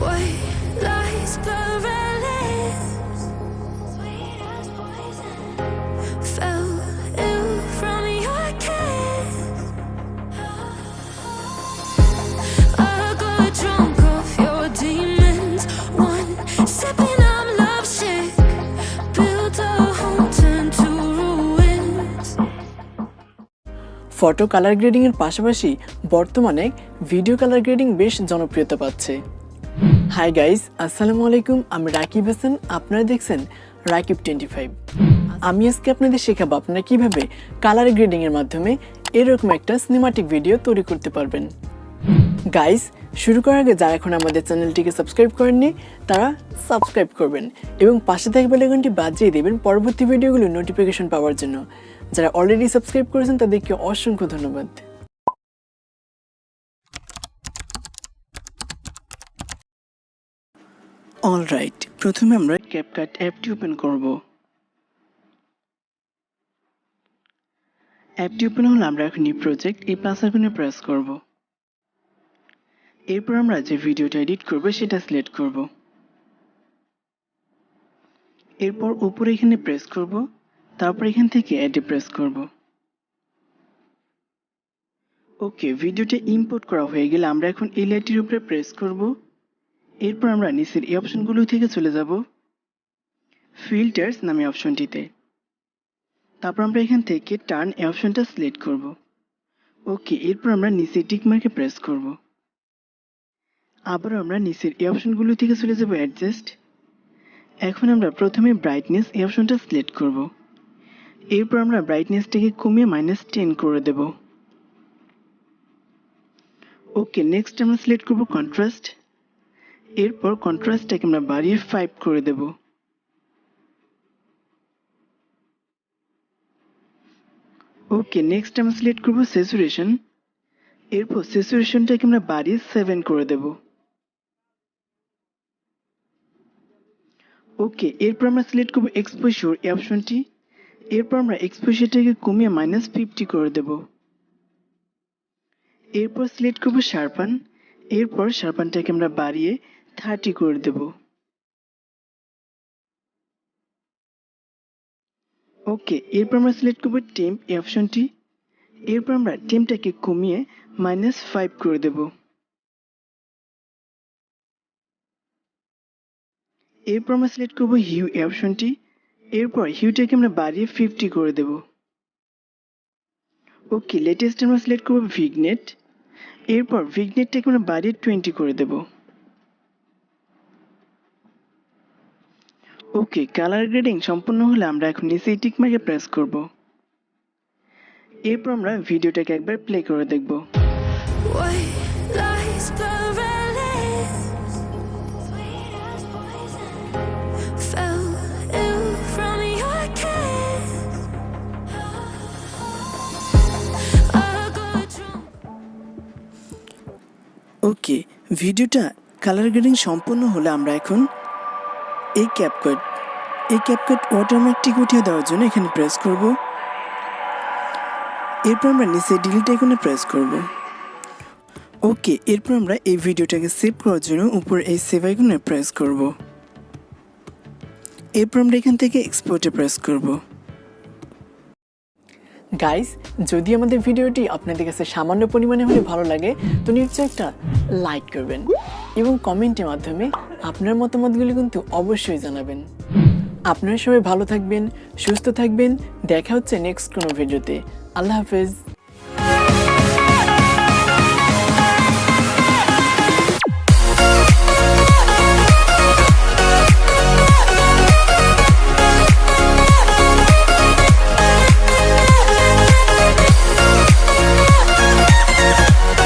White lies blur our lips, sweet as poison. Fell ill from your kiss. I got drunk off your demons. One sipping, I'm lovesick. Built a home, turned to ruins. Photo colour grading এর পাশাপাশি বর্তমানে video colour grading বেশ জনপ্রিয়তা পাচ্ছে। Hi guys, আসসালামু আলাইকুম। আমি রাকিব হাসান, আপনারা দেখছেন রাকিব.25। আমি আজকে আপনাদের শেখাবো আপনারা কিভাবে কালার গ্রেডিং এর মাধ্যমে এরকম একটা সিনেমাটিক ভিডিও তৈরি করতে পারবেন। গাইস, শুরু করার আগে যারা এখন আমাদের চ্যানেলটিকে সাবস্ক্রাইব করেননি তারা সাবস্ক্রাইব করবেন এবং পাশে থাকা বেল আইকনটি বাজিয়ে দেবেন পরবর্তী ভিডিওগুলোর নোটিফিকেশন পাওয়ার জন্য। যারা অলরেডি সাবস্ক্রাইব করেছেন তাদেরকে অসংখ্য ধন্যবাদ। অলরাইট, প্রথমে আমরা ক্যাপকাট অ্যাপটি ওপেন করব। অ্যাপটি ওপেন হলে আমরা এখন নিউ প্রজেক্ট এই প্লাস আইকনে প্রেস করব। এরপর আমরা যে ভিডিওটা এডিট করব সেটা সিলেক্ট করব। এরপর উপরে এখানে প্রেস করব, তারপর এখান থেকে অ্যাডে প্রেস করব। ওকে, ভিডিওটা ইম্পোর্ট করা হয়ে গেলে আমরা এখন এই লাইটটির উপরে প্রেস করব। এরপর আমরা নিচের এই অপশনগুলো থেকে চলে যাব ফিল্টার্স নামে অপশনটিতে। তারপর আমরা এখান থেকে টার্ন এই অপশনটা সিলেক্ট করব। ওকে, এরপর আমরা নিচে টিক মার্কে প্রেস করব। আবার আমরা নিচের এই অপশনগুলো থেকে চলে যাব অ্যাডজাস্ট। এখন আমরা প্রথমে ব্রাইটনেস এই অপশনটা সিলেক্ট করব। এরপর আমরা ব্রাইটনেসটাকে কমিয়ে -10 করে দেব। ওকে, নেক্সট আমরা সিলেক্ট করব কন্ট্রাস্ট। এরপর কন্ট্রাস্টটাকে আমরা বাড়িয়ে 5 করে দেব। ওকে, নেক্সট আমরা সিলেক্ট করব স্যাচুরেশন। এরপর স্যাচুরেশনটাকে আমরা বাড়িয়ে 7 করে দেব। ওকে, এরপর আমরা সিলেক্ট করব এক্সপোজার এই অপশনটি। এরপর আমরা এক্সপোজারটাকে কমিয়ে -50 করে দেব। এরপর সিলেক্ট করব শার্পান। এরপর শার্পানটাকে আমরা বাড়িয়ে 30 করে দেব। ওকে, এরপর আমরা সিলেক্ট করব টেম্প এই অপশনটি। এরপর আমরা টেম্পটাকে কমিয়ে -5 করে দেব। এরপর আমরা সিলেক্ট করব হিউ এই অপশনটি। এরপর হিউটাকে আমরা বাড়িয়ে 50 করে দেব। ওকে, লেটেস্ট আমরা সিলেক্ট করব ভিগনেট। এরপর ভিগনেটটাকে আমরা বাড়িয়ে 20 করে দেব। ওকে, কালার গ্রেডিং সম্পূর্ণ হলে আমরা এখন নিচে টিক মার্কে প্রেস করব। এরপর আমরা ভিডিওটাকে একবার প্লে করে দেখব। White lies blur our lips, sweet as poison. Fell ill from your kiss. I got drunk. ওকে, ভিডিওটা কালার গ্রেডিং সম্পূর্ণ হলে আমরা এখন এই ক্যাপকাট ওয়াটারমার্কটি উঠিয়ে দেওয়ার জন্য এখানে প্রেস করব। এরপর আমরা নিচে ডিলিট আইকনে প্রেস করব। ওকে, এরপর আমরা এই ভিডিওটাকে সেভ করার জন্য উপরে এই সেভ আইকনে প্রেস করব। এরপর আমরা এখান থেকে এক্সপোর্টে প্রেস করব। গাইস, যদি আমাদের ভিডিওটি আপনাদের কাছে সামান্য পরিমাণে হলে ভালো লাগে তো নিশ্চয়ই একটা লাইক করবেন এবং কমেন্টের মাধ্যমে আপনার মতামতগুলি কিন্তু অবশ্যই জানাবেন। আপনারা সবাই ভালো থাকবেন, সুস্থ থাকবেন। দেখা হচ্ছে নেক্সট কোনো ভিডিওতে। আল্লাহ হাফেজ।